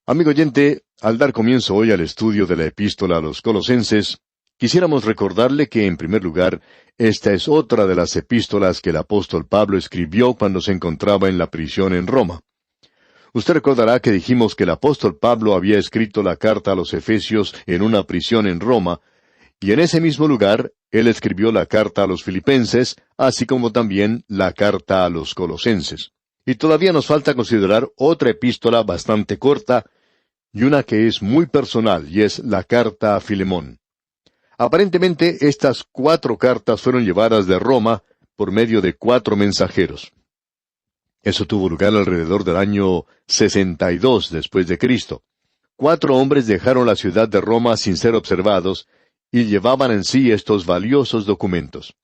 Amigo oyente, al dar comienzo hoy al estudio de la epístola a los Colosenses, quisiéramos recordarle que, en primer lugar, esta es otra de las epístolas que el apóstol Pablo escribió cuando se encontraba en la prisión en Roma. Usted recordará que dijimos que el apóstol Pablo había escrito la carta a los Efesios en una prisión en Roma, y en ese mismo lugar él escribió la carta a los Filipenses, así como también la carta a los Colosenses. Y todavía nos falta considerar otra epístola bastante corta, y una que es muy personal, y es la carta a Filemón. Aparentemente, estas 4 cartas fueron llevadas de Roma por medio de 4 mensajeros. Eso tuvo lugar alrededor del año 62 después de Cristo. 4 hombres dejaron la ciudad de Roma sin ser observados, y llevaban en sí estos valiosos documentos.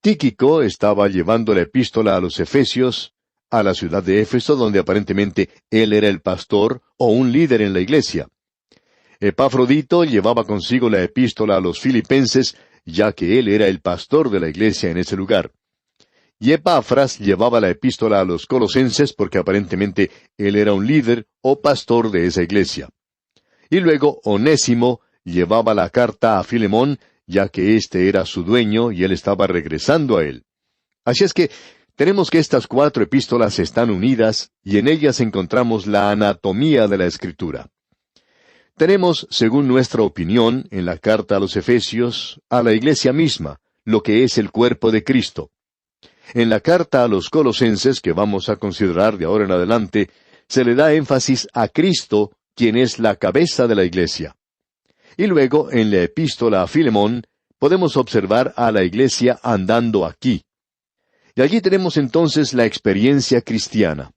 Tíquico estaba llevando la epístola a los Efesios, a la ciudad de Éfeso, donde aparentemente él era el pastor o un líder en la iglesia. Epafrodito llevaba consigo la epístola a los Filipenses, ya que él era el pastor de la iglesia en ese lugar. Y Epafras llevaba la epístola a los Colosenses porque aparentemente él era un líder o pastor de esa iglesia. Y luego Onésimo llevaba la carta a Filemón, ya que éste era su dueño y él estaba regresando a él. Así es que tenemos que estas 4 epístolas están unidas y en ellas encontramos la anatomía de la Escritura. Tenemos, según nuestra opinión, en la carta a los Efesios, a la iglesia misma, lo que es el cuerpo de Cristo. En la carta a los Colosenses, que vamos a considerar de ahora en adelante, se le da énfasis a Cristo, quien es la cabeza de la iglesia. Y luego, en la epístola a Filemón, podemos observar a la iglesia andando aquí. Y allí tenemos entonces la experiencia cristiana.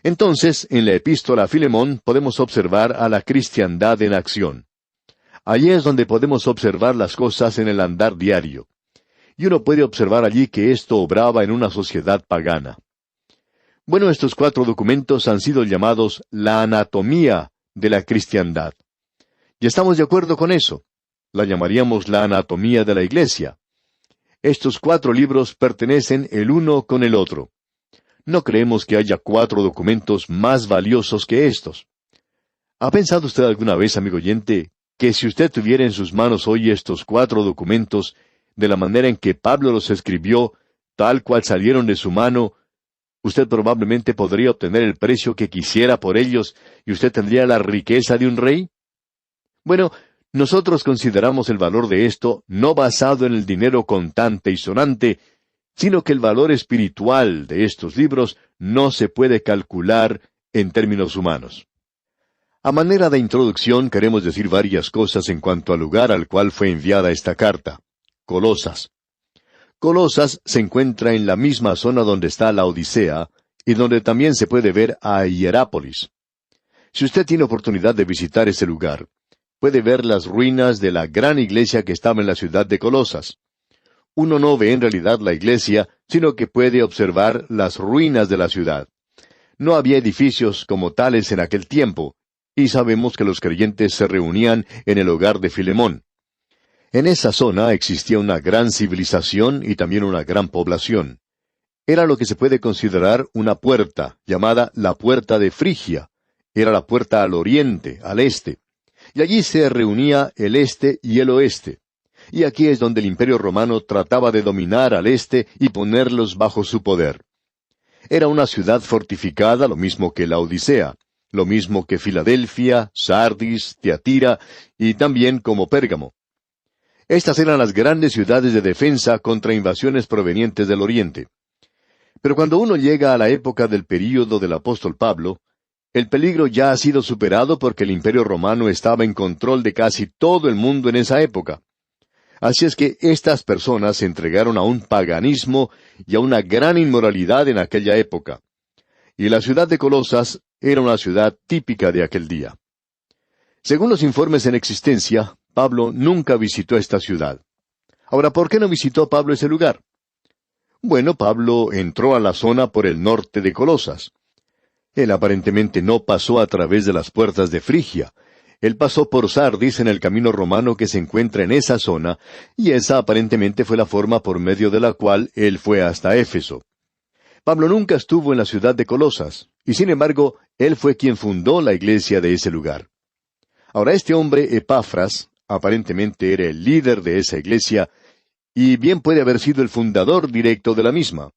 Entonces, en la epístola a Filemón podemos observar a la cristiandad en acción. Allí es donde podemos observar las cosas en el andar diario. Y uno puede observar allí que esto obraba en una sociedad pagana. Bueno, estos 4 documentos han sido llamados la anatomía de la cristiandad. Y estamos de acuerdo con eso. La llamaríamos la anatomía de la iglesia. Estos 4 libros pertenecen el uno con el otro. No creemos que haya 4 documentos más valiosos que estos. ¿Ha pensado usted alguna vez, amigo oyente, que si usted tuviera en sus manos hoy estos 4 documentos, de la manera en que Pablo los escribió, tal cual salieron de su mano, usted probablemente podría obtener el precio que quisiera por ellos y usted tendría la riqueza de un rey? Bueno, nosotros consideramos el valor de esto no basado en el dinero contante y sonante, sino que el valor espiritual de estos libros no se puede calcular en términos humanos. A manera de introducción queremos decir varias cosas en cuanto al lugar al cual fue enviada esta carta, Colosas. Colosas se encuentra en la misma zona donde está la Odisea, y donde también se puede ver a Hierápolis. Si usted tiene oportunidad de visitar ese lugar, puede ver las ruinas de la gran iglesia que estaba en la ciudad de Colosas. Uno no ve en realidad la iglesia, sino que puede observar las ruinas de la ciudad. No había edificios como tales en aquel tiempo, y sabemos que los creyentes se reunían en el hogar de Filemón. En esa zona existía una gran civilización y también una gran población. Era lo que se puede considerar una puerta, llamada la puerta de Frigia. Era la puerta al oriente, al este. Y allí se reunía el este y el oeste. Y aquí es donde el Imperio Romano trataba de dominar al este y ponerlos bajo su poder. Era una ciudad fortificada, lo mismo que la Odisea, lo mismo que Filadelfia, Sardis, Tiatira y también como Pérgamo. Estas eran las grandes ciudades de defensa contra invasiones provenientes del oriente. Pero cuando uno llega a la época del período del apóstol Pablo, el peligro ya ha sido superado porque el Imperio Romano estaba en control de casi todo el mundo en esa época. Así es que estas personas se entregaron a un paganismo y a una gran inmoralidad en aquella época. Y la ciudad de Colosas era una ciudad típica de aquel día. Según los informes en existencia, Pablo nunca visitó esta ciudad. Ahora, ¿por qué no visitó Pablo ese lugar? Bueno, Pablo entró a la zona por el norte de Colosas. Él aparentemente no pasó a través de las puertas de Frigia. Él pasó por Sardis en el camino romano que se encuentra en esa zona, y esa aparentemente fue la forma por medio de la cual él fue hasta Éfeso. Pablo nunca estuvo en la ciudad de Colosas, y sin embargo, él fue quien fundó la iglesia de ese lugar. Ahora, este hombre, Epafras, aparentemente era el líder de esa iglesia, y bien puede haber sido el fundador directo de la misma.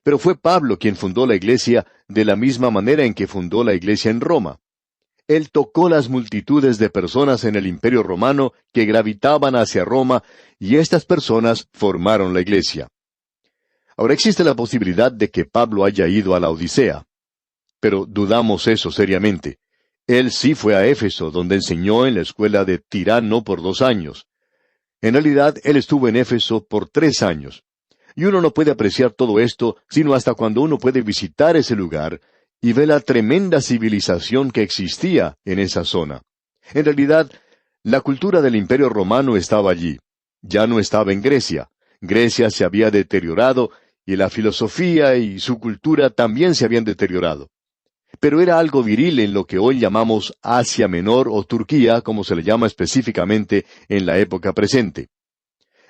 Pero fue Pablo quien fundó la iglesia de la misma manera en que fundó la iglesia en Roma. Él tocó las multitudes de personas en el Imperio Romano que gravitaban hacia Roma, y estas personas formaron la iglesia. Ahora existe la posibilidad de que Pablo haya ido a la Odisea, pero dudamos eso seriamente. Él sí fue a Éfeso, donde enseñó en la escuela de Tirano por 2 años. En realidad, él estuvo en Éfeso por 3 años. Y uno no puede apreciar todo esto sino hasta cuando uno puede visitar ese lugar y ve la tremenda civilización que existía en esa zona. En realidad, la cultura del Imperio Romano estaba allí. Ya no estaba en Grecia. Grecia se había deteriorado y la filosofía y su cultura también se habían deteriorado. Pero era algo viril en lo que hoy llamamos Asia Menor o Turquía, como se le llama específicamente en la época presente.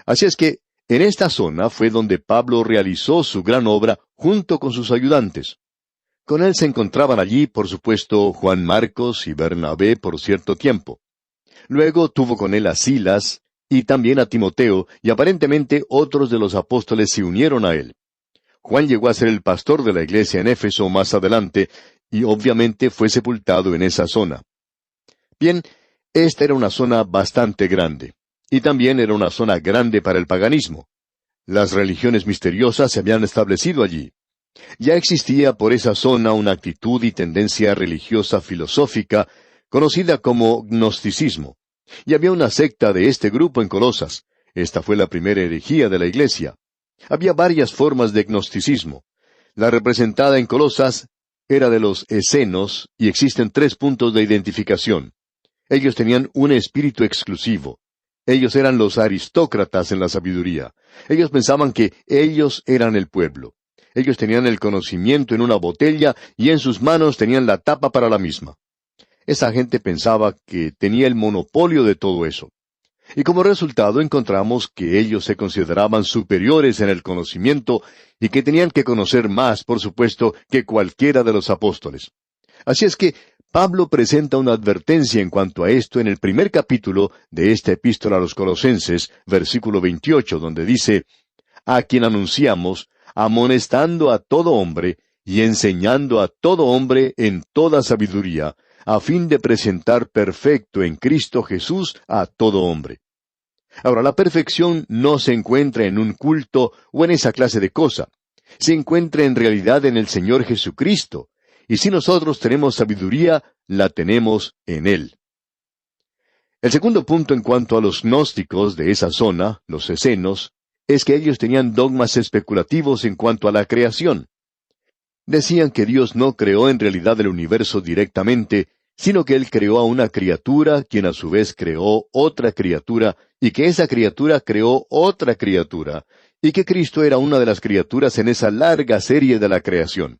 Así es que, en esta zona fue donde Pablo realizó su gran obra junto con sus ayudantes. Con él se encontraban allí, por supuesto, Juan Marcos y Bernabé por cierto tiempo. Luego tuvo con él a Silas y también a Timoteo, y aparentemente otros de los apóstoles se unieron a él. Juan llegó a ser el pastor de la iglesia en Éfeso más adelante, y obviamente fue sepultado en esa zona. Bien, esta era una zona bastante grande, y también era una zona grande para el paganismo. Las religiones misteriosas se habían establecido allí. Ya existía por esa zona una actitud y tendencia religiosa filosófica conocida como gnosticismo, y había una secta de este grupo en Colosas. Esta fue la primera herejía de la iglesia. Había varias formas de gnosticismo. La representada en Colosas era de los esenos, y existen 3 puntos de identificación. Ellos tenían un espíritu exclusivo. Ellos eran los aristócratas en la sabiduría. Ellos pensaban que ellos eran el pueblo. Ellos tenían el conocimiento en una botella y en sus manos tenían la tapa para la misma. Esa gente pensaba que tenía el monopolio de todo eso. Y como resultado encontramos que ellos se consideraban superiores en el conocimiento y que tenían que conocer más, por supuesto, que cualquiera de los apóstoles. Así es que Pablo presenta una advertencia en cuanto a esto en el primer capítulo de esta epístola a los Colosenses, versículo 28, donde dice: «A quien anunciamos, amonestando a todo hombre y enseñando a todo hombre en toda sabiduría, a fin de presentar perfecto en Cristo Jesús a todo hombre». Ahora, la perfección no se encuentra en un culto o en esa clase de cosa. Se encuentra en realidad en el Señor Jesucristo. Y si nosotros tenemos sabiduría, la tenemos en Él. El segundo punto en cuanto a los gnósticos de esa zona, los esenos, es que ellos tenían dogmas especulativos en cuanto a la creación. Decían que Dios no creó en realidad el universo directamente, sino que Él creó a una criatura, quien a su vez creó otra criatura, y que esa criatura creó otra criatura, y que Cristo era una de las criaturas en esa larga serie de la creación.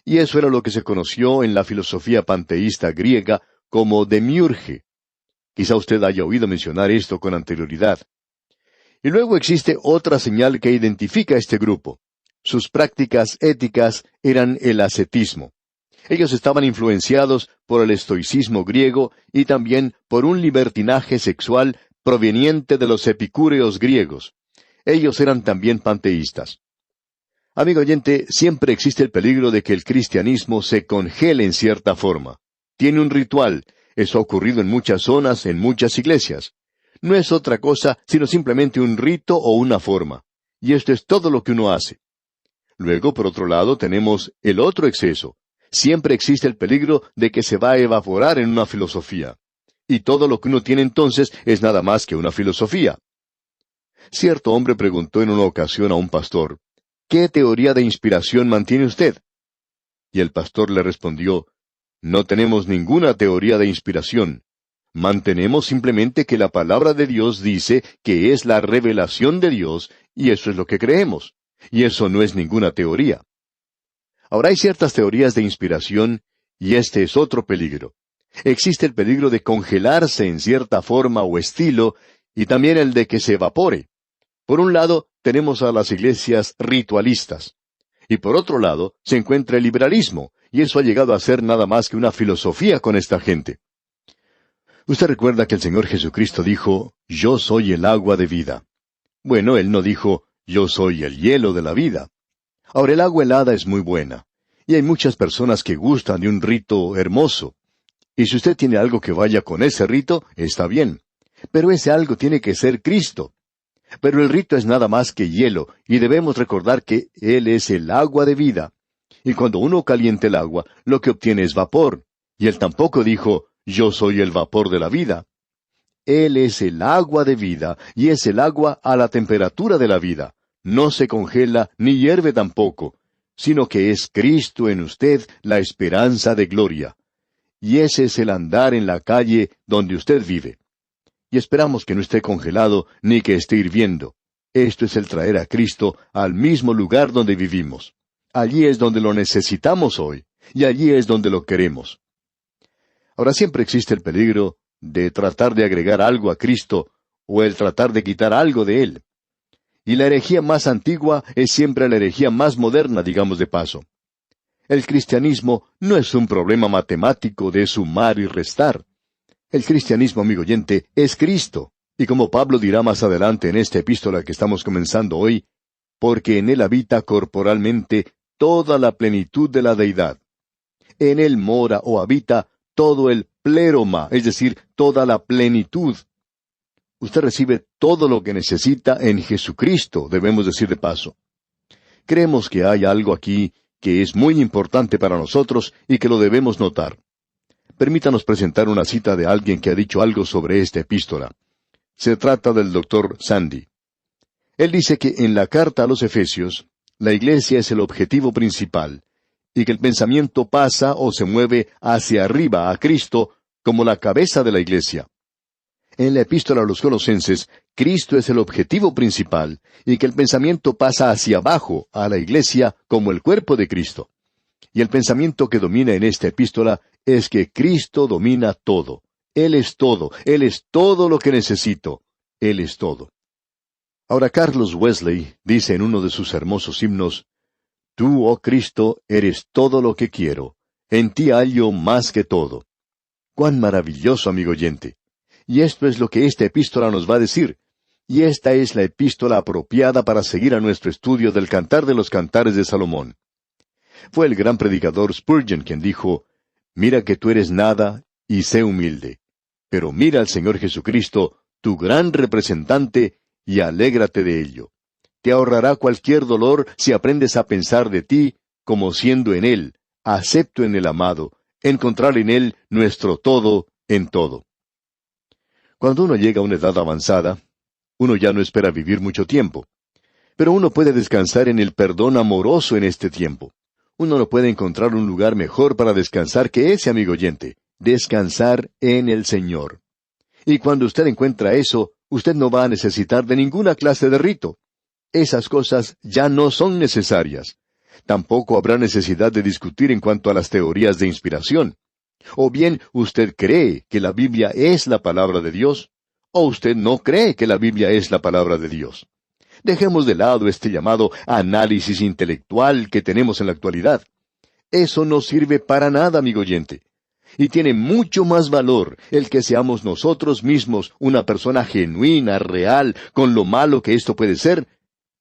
Y eso era lo que se conoció en la filosofía panteísta griega como demiurge. Quizá usted haya oído mencionar esto con anterioridad. Y luego existe otra señal que identifica a este grupo. Sus prácticas éticas eran el ascetismo. Ellos estaban influenciados por el estoicismo griego y también por un libertinaje sexual proveniente de los epicúreos griegos. Ellos eran también panteístas. Amigo oyente, siempre existe el peligro de que el cristianismo se congele en cierta forma. Tiene un ritual. Eso ha ocurrido en muchas zonas, en muchas iglesias. No es otra cosa sino simplemente un rito o una forma. Y esto es todo lo que uno hace. Luego, por otro lado, tenemos el otro exceso. Siempre existe el peligro de que se va a evaporar en una filosofía. Y todo lo que uno tiene entonces es nada más que una filosofía. Cierto hombre preguntó en una ocasión a un pastor: «¿Qué teoría de inspiración mantiene usted?». Y el pastor le respondió: «No tenemos ninguna teoría de inspiración. Mantenemos simplemente que la palabra de Dios dice que es la revelación de Dios, y eso es lo que creemos. Y eso no es ninguna teoría». Ahora hay ciertas teorías de inspiración, y este es otro peligro. Existe el peligro de congelarse en cierta forma o estilo, y también el de que se evapore. Por un lado, tenemos a las iglesias ritualistas. Y por otro lado, se encuentra el liberalismo, y eso ha llegado a ser nada más que una filosofía con esta gente. Usted recuerda que el Señor Jesucristo dijo, «Yo soy el agua de vida». Bueno, Él no dijo, «Yo soy el hielo de la vida». Ahora, el agua helada es muy buena, y hay muchas personas que gustan de un rito hermoso. Y si usted tiene algo que vaya con ese rito, está bien. Pero ese algo tiene que ser Cristo. Pero el rito es nada más que hielo, y debemos recordar que Él es el agua de vida. Y cuando uno calienta el agua, lo que obtiene es vapor. Y Él tampoco dijo, «Yo soy el vapor de la vida». Él es el agua de vida, y es el agua a la temperatura de la vida. No se congela, ni hierve tampoco, sino que es Cristo en usted la esperanza de gloria. Y ese es el andar en la calle donde usted vive. Y esperamos que no esté congelado ni que esté hirviendo. Esto es el traer a Cristo al mismo lugar donde vivimos. Allí es donde lo necesitamos hoy, y allí es donde lo queremos. Ahora siempre existe el peligro de tratar de agregar algo a Cristo, o el tratar de quitar algo de Él. Y la herejía más antigua es siempre la herejía más moderna, digamos de paso. El cristianismo no es un problema matemático de sumar y restar. El cristianismo, amigo oyente, es Cristo. Y como Pablo dirá más adelante en esta epístola que estamos comenzando hoy, porque en Él habita corporalmente toda la plenitud de la deidad. En Él mora o habita todo el pléroma, es decir, toda la plenitud. Usted recibe todo lo que necesita en Jesucristo, debemos decir de paso. Creemos que hay algo aquí que es muy importante para nosotros y que lo debemos notar. Permítanos presentar una cita de alguien que ha dicho algo sobre esta epístola. Se trata del Dr. Sandy. Él dice que en la carta a los Efesios, la iglesia es el objetivo principal, y que el pensamiento pasa o se mueve hacia arriba a Cristo como la cabeza de la iglesia. En la epístola a los Colosenses, Cristo es el objetivo principal, y que el pensamiento pasa hacia abajo a la iglesia como el cuerpo de Cristo. Y el pensamiento que domina en esta epístola es que Cristo domina todo. Él es todo lo que necesito. Él es todo. Ahora Carlos Wesley dice en uno de sus hermosos himnos, «Tú, oh Cristo, eres todo lo que quiero. En ti hallo más que todo». ¡Cuán maravilloso, amigo oyente! Y esto es lo que esta epístola nos va a decir. Y esta es la epístola apropiada para seguir a nuestro estudio del Cantar de los Cantares de Salomón. Fue el gran predicador Spurgeon quien dijo, «Mira que tú eres nada y sé humilde. Pero mira al Señor Jesucristo, tu gran representante, y alégrate de ello. Te ahorrará cualquier dolor si aprendes a pensar de ti como siendo en Él, acepto en el amado, encontrar en Él nuestro todo en todo». Cuando uno llega a una edad avanzada, uno ya no espera vivir mucho tiempo. Pero uno puede descansar en el perdón amoroso en este tiempo. Uno no puede encontrar un lugar mejor para descansar que ese, amigo oyente, descansar en el Señor. Y cuando usted encuentra eso, usted no va a necesitar de ninguna clase de rito. Esas cosas ya no son necesarias. Tampoco habrá necesidad de discutir en cuanto a las teorías de inspiración. O bien usted cree que la Biblia es la palabra de Dios, o usted no cree que la Biblia es la palabra de Dios. Dejemos de lado este llamado análisis intelectual que tenemos en la actualidad. Eso no sirve para nada, amigo oyente. Y tiene mucho más valor el que seamos nosotros mismos una persona genuina, real, con lo malo que esto puede ser,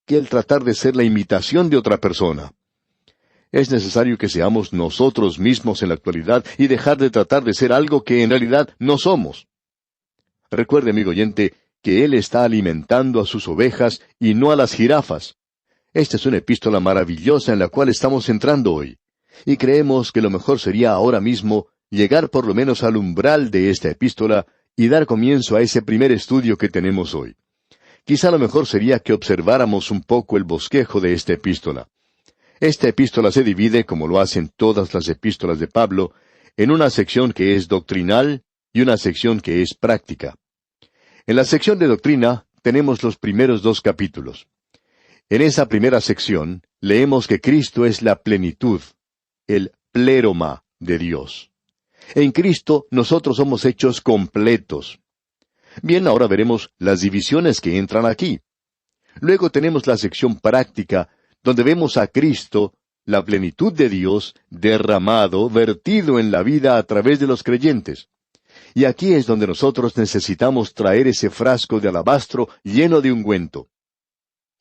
que el tratar de ser la imitación de otra persona. Es necesario que seamos nosotros mismos en la actualidad y dejar de tratar de ser algo que en realidad no somos. Recuerde, amigo oyente, que Él está alimentando a sus ovejas y no a las jirafas. Esta es una epístola maravillosa en la cual estamos entrando hoy. Y creemos que lo mejor sería ahora mismo llegar por lo menos al umbral de esta epístola y dar comienzo a ese primer estudio que tenemos hoy. Quizá lo mejor sería que observáramos un poco el bosquejo de esta epístola. Esta epístola se divide, como lo hacen todas las epístolas de Pablo, en una sección que es doctrinal y una sección que es práctica. En la sección de doctrina tenemos los primeros 2 capítulos. En esa primera sección leemos que Cristo es la plenitud, el pléroma de Dios. En Cristo nosotros somos hechos completos. Bien, ahora veremos las divisiones que entran aquí. Luego tenemos la sección práctica, donde vemos a Cristo la plenitud de Dios derramado, vertido en la vida a través de los creyentes. Y aquí es donde nosotros necesitamos traer ese frasco de alabastro lleno de ungüento.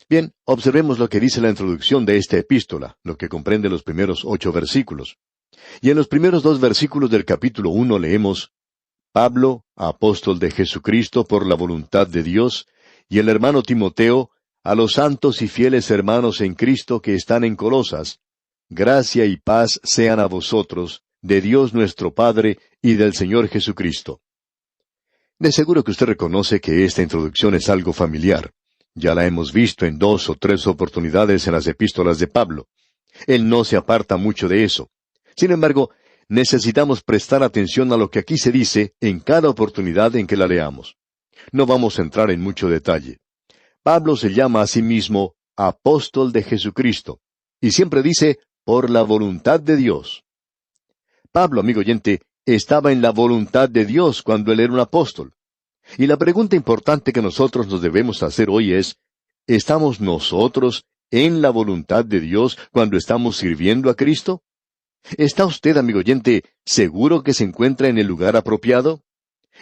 Bien, observemos lo que dice la introducción de esta epístola, lo que comprende los primeros 8 versículos. Y en los primeros 2 versículos del capítulo 1 leemos: Pablo, apóstol de Jesucristo por la voluntad de Dios, y el hermano Timoteo, a los santos y fieles hermanos en Cristo que están en Colosas, gracia y paz sean a vosotros, de Dios nuestro Padre y del Señor Jesucristo. De seguro que usted reconoce que esta introducción es algo familiar. Ya la hemos visto en 2 o 3 oportunidades en las epístolas de Pablo. Él no se aparta mucho de eso. Sin embargo, necesitamos prestar atención a lo que aquí se dice en cada oportunidad en que la leamos. No vamos a entrar en mucho detalle. Pablo se llama a sí mismo apóstol de Jesucristo, y siempre dice, por la voluntad de Dios. Pablo, amigo oyente, estaba en la voluntad de Dios cuando él era un apóstol. Y la pregunta importante que nosotros nos debemos hacer hoy es, ¿estamos nosotros en la voluntad de Dios cuando estamos sirviendo a Cristo? ¿Está usted, amigo oyente, seguro que se encuentra en el lugar apropiado?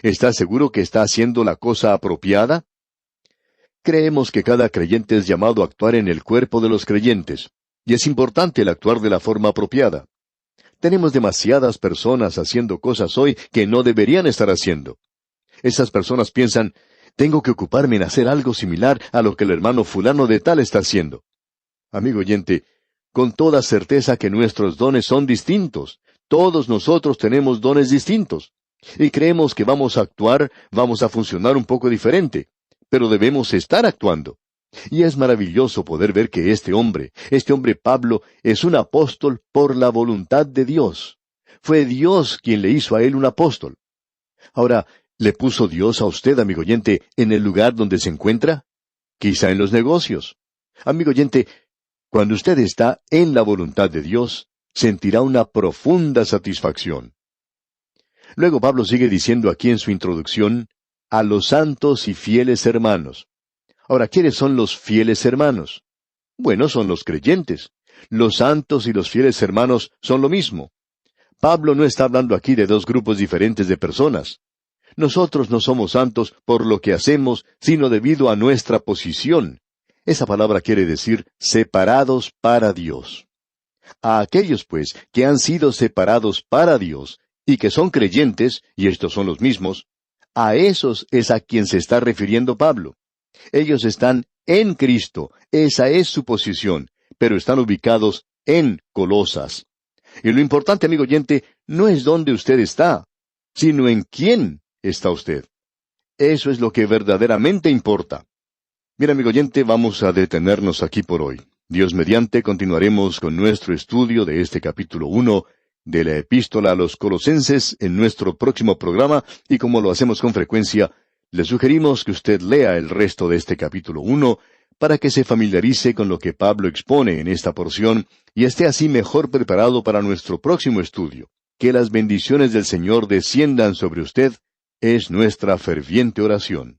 ¿Está seguro que está haciendo la cosa apropiada? Creemos que cada creyente es llamado a actuar en el cuerpo de los creyentes, y es importante el actuar de la forma apropiada. Tenemos demasiadas personas haciendo cosas hoy que no deberían estar haciendo. Esas personas piensan, tengo que ocuparme en hacer algo similar a lo que el hermano fulano de tal está haciendo. Amigo oyente, con toda certeza que nuestros dones son distintos. Todos nosotros tenemos dones distintos. Y creemos que vamos a actuar, vamos a funcionar un poco diferente. Pero debemos estar actuando. Y es maravilloso poder ver que este hombre Pablo, es un apóstol por la voluntad de Dios. Fue Dios quien le hizo a él un apóstol. Ahora, ¿le puso Dios a usted, amigo oyente, en el lugar donde se encuentra? Quizá en los negocios. Amigo oyente, cuando usted está en la voluntad de Dios, sentirá una profunda satisfacción. Luego Pablo sigue diciendo aquí en su introducción, a los santos y fieles hermanos. Ahora, ¿quiénes son los fieles hermanos? Bueno, son los creyentes. Los santos y los fieles hermanos son lo mismo. Pablo no está hablando aquí de 2 grupos diferentes de personas. Nosotros no somos santos por lo que hacemos, sino debido a nuestra posición. Esa palabra quiere decir separados para Dios. A aquellos, pues, que han sido separados para Dios, y que son creyentes, y estos son los mismos, a esos es a quien se está refiriendo Pablo. Ellos están en Cristo, esa es su posición, pero están ubicados en Colosas. Y lo importante, amigo oyente, no es dónde usted está, sino en quién está usted. Eso es lo que verdaderamente importa. Mira, amigo oyente, vamos a detenernos aquí por hoy. Dios mediante, continuaremos con nuestro estudio de este capítulo 1 de la Epístola a los Colosenses en nuestro próximo programa, y como lo hacemos con frecuencia, le sugerimos que usted lea el resto de este capítulo 1 para que se familiarice con lo que Pablo expone en esta porción y esté así mejor preparado para nuestro próximo estudio. Que las bendiciones del Señor desciendan sobre usted es nuestra ferviente oración.